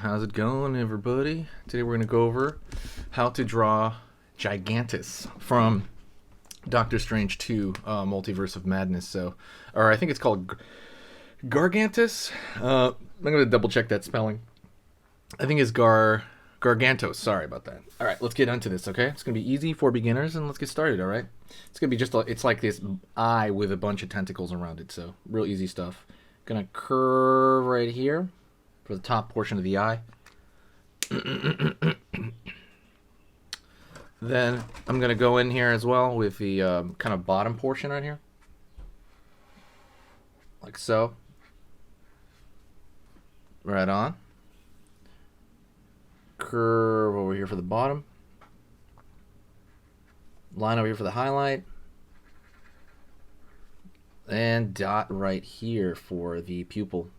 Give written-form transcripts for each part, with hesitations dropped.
how's it going, everybody? Today we're going to go over how to draw Gigantus from Doctor Strange 2, Multiverse of Madness. Or I think it's called Gargantos. I'm going to double check that spelling. I think it's Gargantos. Sorry about that. All right, let's get into this, okay? It's going to be easy for beginners, and let's get started, all right? It's going to be it's like this eye with a bunch of tentacles around it, so real easy stuff. Going to curve right here for the top portion of the eye. Then I'm going to go in here as well with the kind of bottom portion right here. Like so. Right on. Curve over here for the bottom. Line over here for the highlight. And dot right here for the pupil.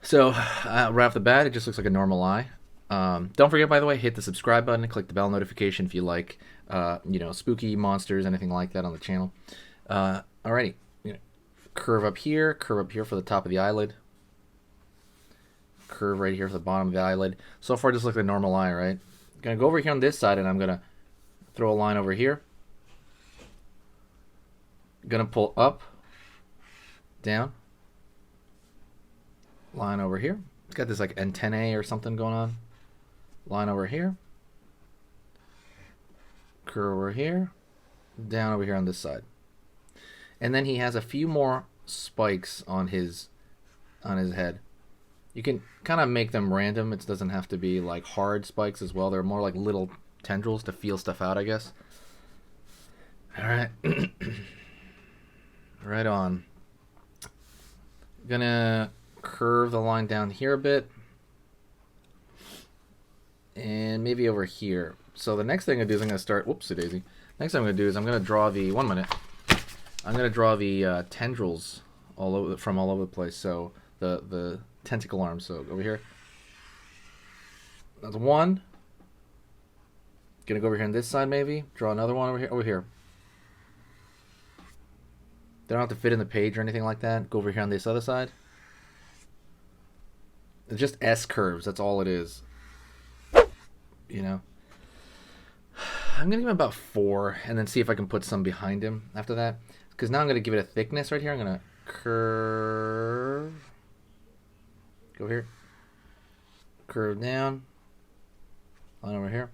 So, right off the bat, it just looks like a normal eye. Don't forget, by the way, hit the subscribe button and click the bell notification if you like, spooky monsters, anything like that on the channel. Alrighty, curve up here for the top of the eyelid. Curve right here for the bottom of the eyelid. So far, it just looks like a normal eye, right? I'm gonna go over here on this side, and I'm gonna throw a line over here. Gonna pull up, down. Line over here. It's got this like antennae or something going on. Line over here. Curve over here. Down over here on this side. And then he has a few more spikes on his head. You can kind of make them random. It doesn't have to be like hard spikes as well. They're more like little tendrils to feel stuff out, I guess. Alright. Right on. Gonna curve the line down here a bit. And maybe over here. So the next thing I'm going to do is I'm going to start... Whoopsie daisy. Next thing I'm going to do is I'm going to draw the... 1 minute. I'm going to draw the tendrils all over the place. So the tentacle arms. So over here. That's one. Gonna go over here on this side maybe. Draw another one over here. Over here. They don't have to fit in the page or anything like that. Go over here on this other side. It's just S curves. That's all it is. I'm going to give him about 4 and then see if I can put some behind him after that. Because now I'm going to give it a thickness right here. I'm going to curve. Go here. Curve down. Line over here.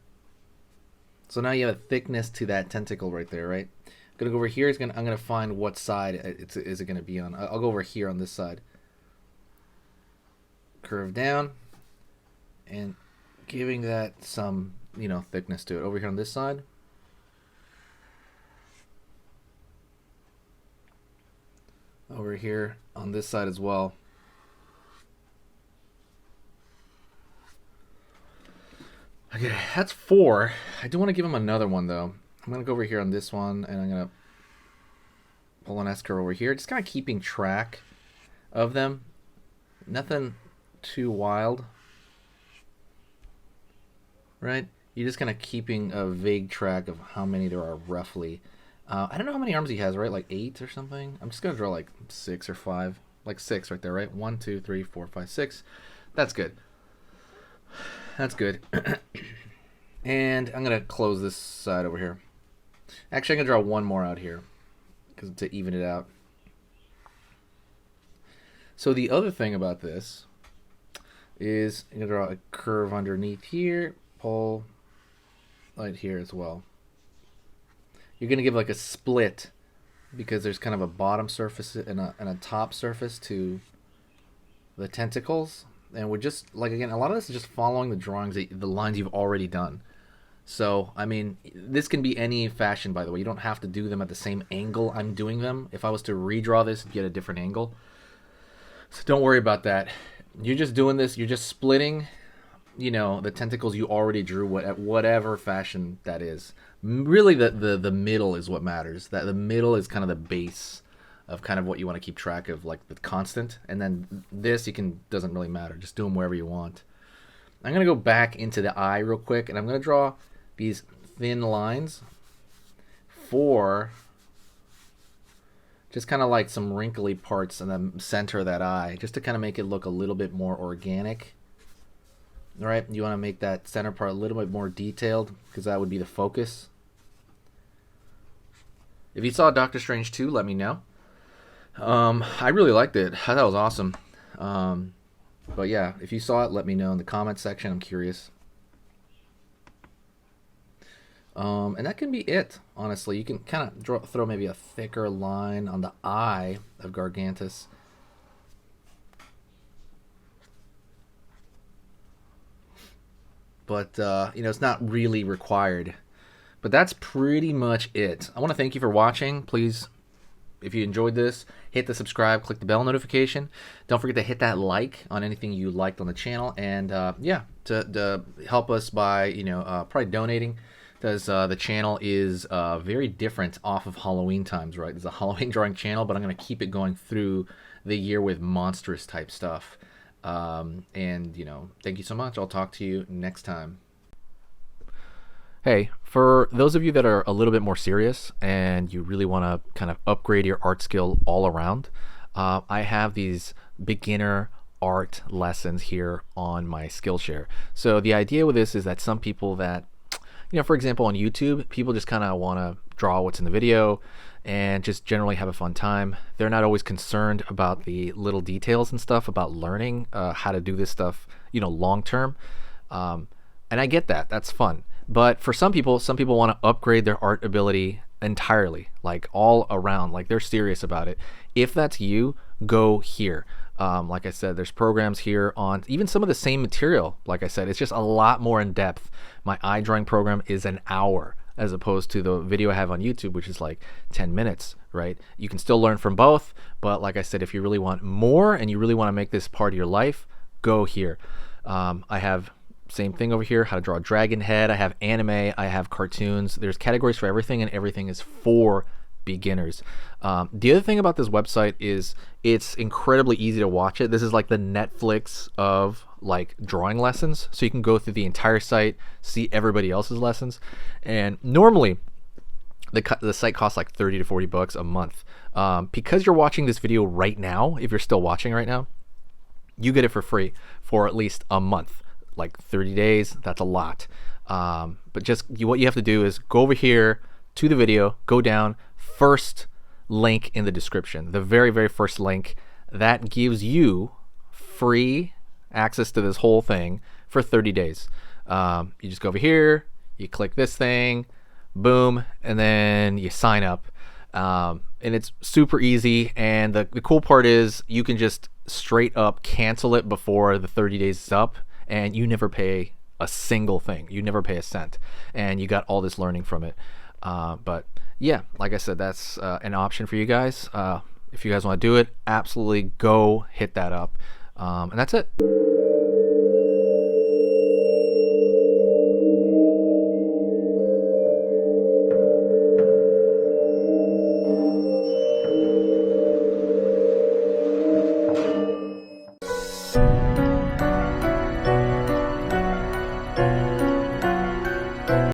So now you have a thickness to that tentacle right there, right? I'm going to go over here. I'm going to find what side is it going to be on. I'll go over here on this side. Curve down. And giving that some, thickness to it. Over here on this side. Over here on this side as well. Okay, that's 4. I do want to give him another one, though. I'm going to go over here on this one, and I'm going to pull an S-curve over here. Just kind of keeping track of them. Nothing too wild. Right? You're just kind of keeping a vague track of how many there are roughly. I don't know how many arms he has, right? Like 8 or something? I'm just going to draw like 6 or 5. Like 6 right there, right? 1, 2, 3, 4, 5, 6. That's good. That's good. And I'm going to close this side over here. Actually, I'm going to draw one more out here to even it out. So the other thing about this is I'm going to draw a curve underneath here. Pull right here as well. You're going to give like a split because there's kind of a bottom surface and a top surface to the tentacles. And we're just, like, again, a lot of this is just following the drawings, the lines you've already done. So, I mean, this can be any fashion, by the way. You don't have to do them at the same angle I'm doing them. If I was to redraw this, you'd get a different angle. So don't worry about that. You're just doing this. You're just splitting, the tentacles you already drew, whatever fashion that is. Really, the middle is what matters. That the middle is kind of the base of kind of what you want to keep track of, like the constant. And then this doesn't really matter. Just do them wherever you want. I'm going to go back into the eye real quick, and I'm going to draw these thin lines for just kind of like some wrinkly parts in the center of that eye, just to kind of make it look a little bit more organic. All right, you want to make that center part a little bit more detailed because that would be the focus. If you saw Doctor Strange 2, let me know. I really liked it. I thought it was awesome. But yeah, if you saw it, let me know in the comments section. I'm curious. And that can be it, honestly. You can kind of throw maybe a thicker line on the eye of Gargantos. But, it's not really required. But that's pretty much it. I want to thank you for watching. Please, if you enjoyed this, hit the subscribe, click the bell notification. Don't forget to hit that like on anything you liked on the channel. And, to help us by, probably donating. Because the channel is very different off of Halloween times, right? It's a Halloween drawing channel, but I'm going to keep it going through the year with monstrous type stuff. Thank you so much. I'll talk to you next time. Hey, for those of you that are a little bit more serious and you really want to kind of upgrade your art skill all around, I have these beginner art lessons here on my Skillshare. So the idea with this is that some people that, for example, on YouTube, people just kind of want to draw what's in the video and just generally have a fun time. They're not always concerned about the little details and stuff about learning how to do this stuff, long term. And I get that. That's fun. But for some people want to upgrade their art ability entirely, like all around, like they're serious about it. If that's you, go here. Like I said, there's programs here on even some of the same material. Like I said, it's just a lot more in depth. My eye drawing program is an hour as opposed to the video I have on YouTube, which is like 10 minutes, right? You can still learn from both, but like I said, if you really want more and you really want to make this part of your life, go here. I have same thing over here, how to draw a dragon head. I have anime, I have cartoons. There's categories for everything, and everything is for beginners. The other thing about this website is it's incredibly easy to watch it. This is like the Netflix of like drawing lessons. So you can go through the entire site, see everybody else's lessons. And normally the site costs like 30 to 40 bucks a month. Because you're watching this video right now, if you're still watching right now, you get it for free for at least a month. Like 30 days, that's a lot. But just what you have to do is go over here to the video, go down, first link in the description, the very, very first link, that gives you free access to this whole thing for 30 days. You just go over here, you click this thing, boom, and then you sign up. And it's super easy. And the cool part is you can just straight up cancel it before the 30 days is up, and you never pay a single thing. You never pay a cent, and you got all this learning from it. But yeah, like I said, that's an option for you guys. If you guys want to do it, absolutely go hit that up. And that's it.